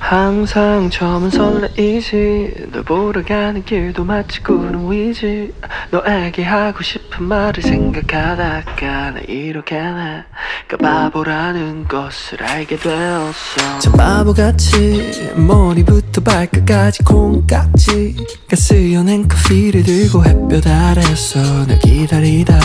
항상 처음은 설레이지. 널 보러 가는 길도 마치 구름 위지. 너에게 하고 싶은 말을 생각하다가 나 이렇게 내가 바보라는 것을 알게 되었어. 참 바보같이 머리부터 발끝까지 콩깍지가 쓰여낸 커피를 들고 햇볕 아래서 널 기다리다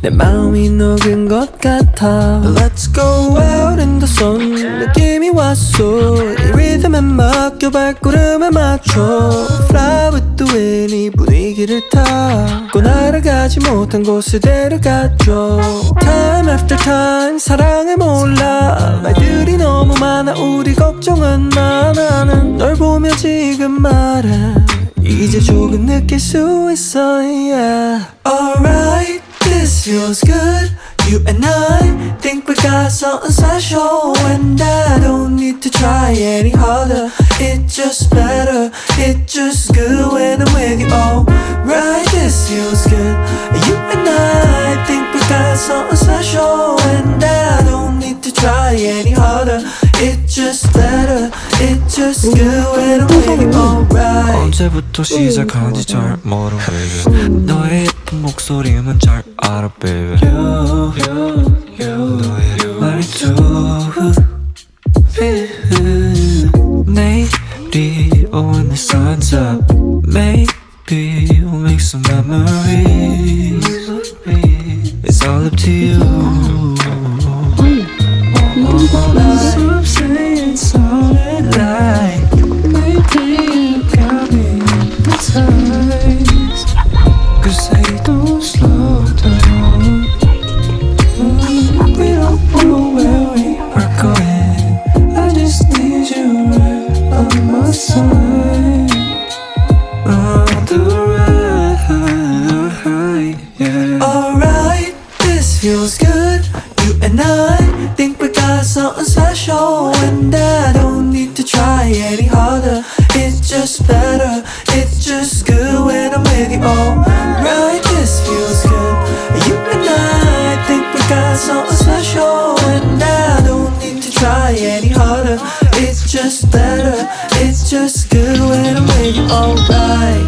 내 마음이 녹은 것 같아. Let's go out in the sun. 느낌이 왔어. 이 리듬에 맡겨 발걸음에 맞춰 Fly with the wind. 이 분위기를 타고 날아가지 못한 곳에 데려가줘. Time after time 사랑을 몰라. 말들이 너무 많아. 우리 걱정은 마. 나는 널 보며 지금 말해. 이제 조금 느낄 수 있어. Yeah. Alright, this feels good. You and I think we got something special. And I don't need to try any harder. It's just better, it's just good when I'm with you. Alright, this feels good. You and I think we got something special. And I don't need to try any harder. It's just better, it's just good when I'm with you. Alright. 언제부터 시작한지 잘 모르 baby. 너의 예쁜 목소리만 잘 알아 baby. 너의 말투 내일이 when the sun's up. Maybe we'll make some memories. It's all up to you. Some say it's all a lie. Maybe you got me hypnotized. 'Cause they don't slow down. We don't know where we are going. I just need you right on my side. On the ride, yeah. Alright, this feels good. You and I think we got something special. And I don't need to try any harder. It's just better, it's just good when I'm with you. Alright, this feels good. You and I think we got something special. And I don't need to try any harder. It's just better, it's just good when I'm with you. Alright.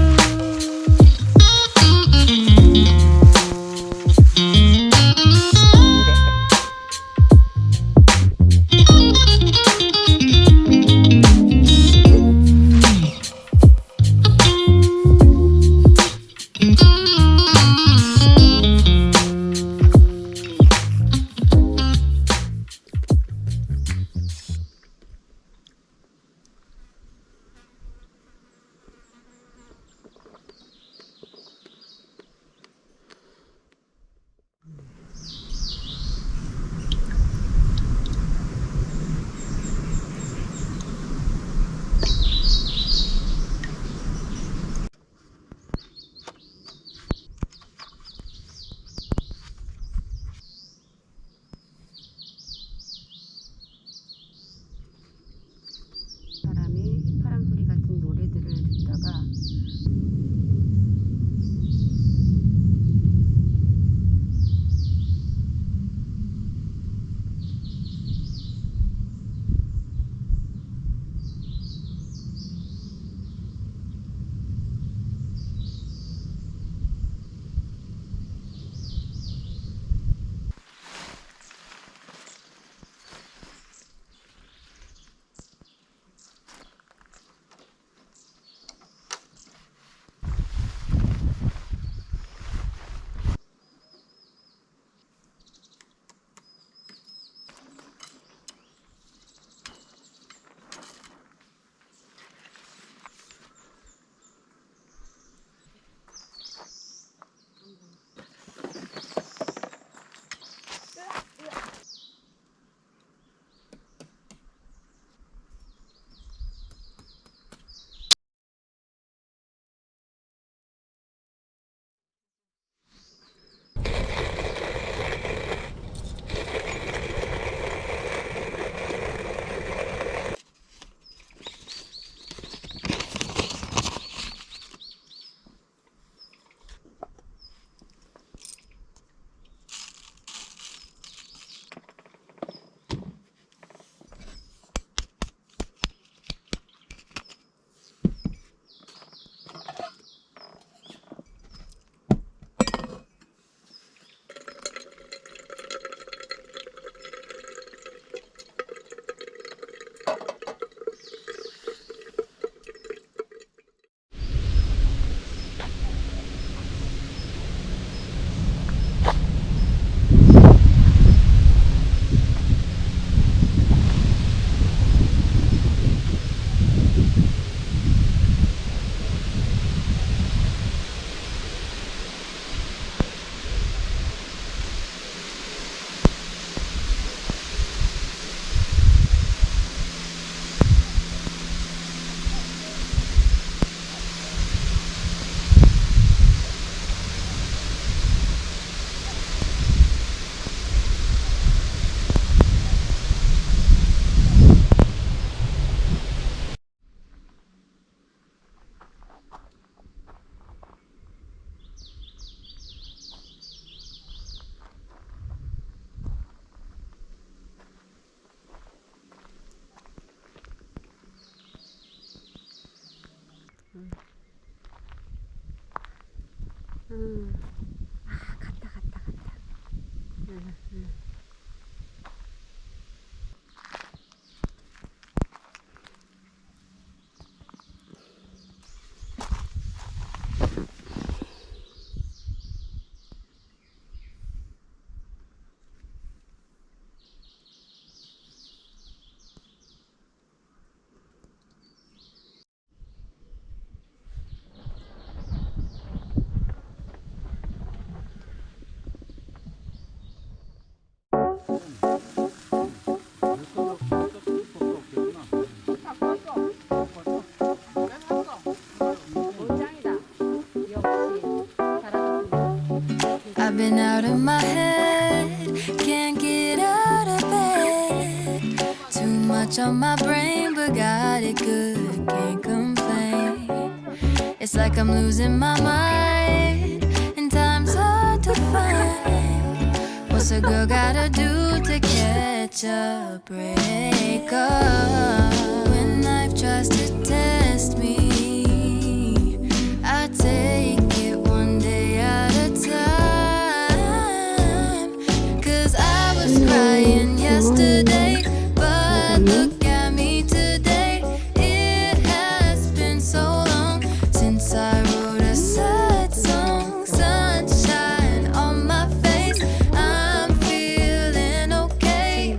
갔다. I've been out of my head, can't get out of bed. Too much on my brain, but got it good, can't complain. It's like I'm losing my mind, and time's hard to find. What's a girl gotta do to catch a break up? When life tries to test me, I take it one day at a time. 'Cause I was crying yesterday, but look at me today. It has been so long since I wrote a sad song. Sunshine on my face, I'm feeling okay.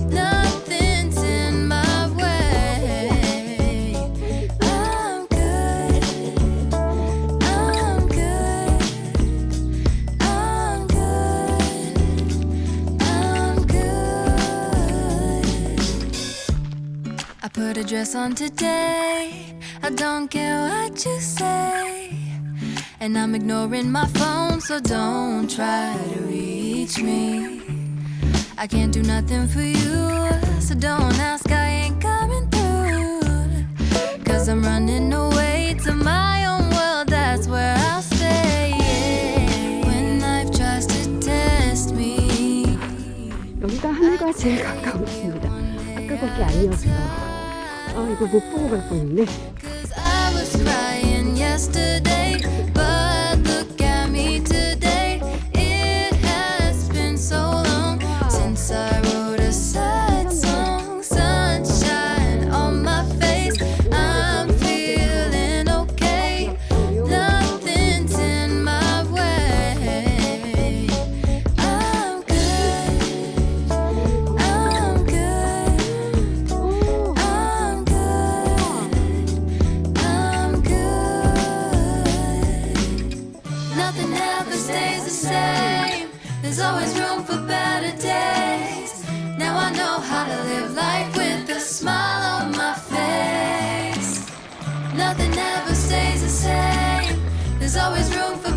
Nothing's in my way. I'm good, I'm good, I'm good, I'm good. I put a dress on today, I don't care what you say. And I'm ignoring my phone, so don't try to reach me. I can't do nothing for you, so don't ask, I ain't coming through. 'Cause I'm running away to my own world, that's where I'll stay. When life tries to test me, 여기가 하늘과 제일 가까웠습니다. 아까 거기 아니었어요. 이거 못 보고 갈 뻔했네. 'cause I was crying yesterday, but look at me today. It has been so long since I wrote a sad song. Sunshine on my face, I'm feeling okay. Nothing's in my way. I'm good, I'm good, I'm good, I'm good. Nothing ever stays the same. There's always room for better days. Now I know how to live life with a smile on my face. Nothing ever stays the same. There's always room for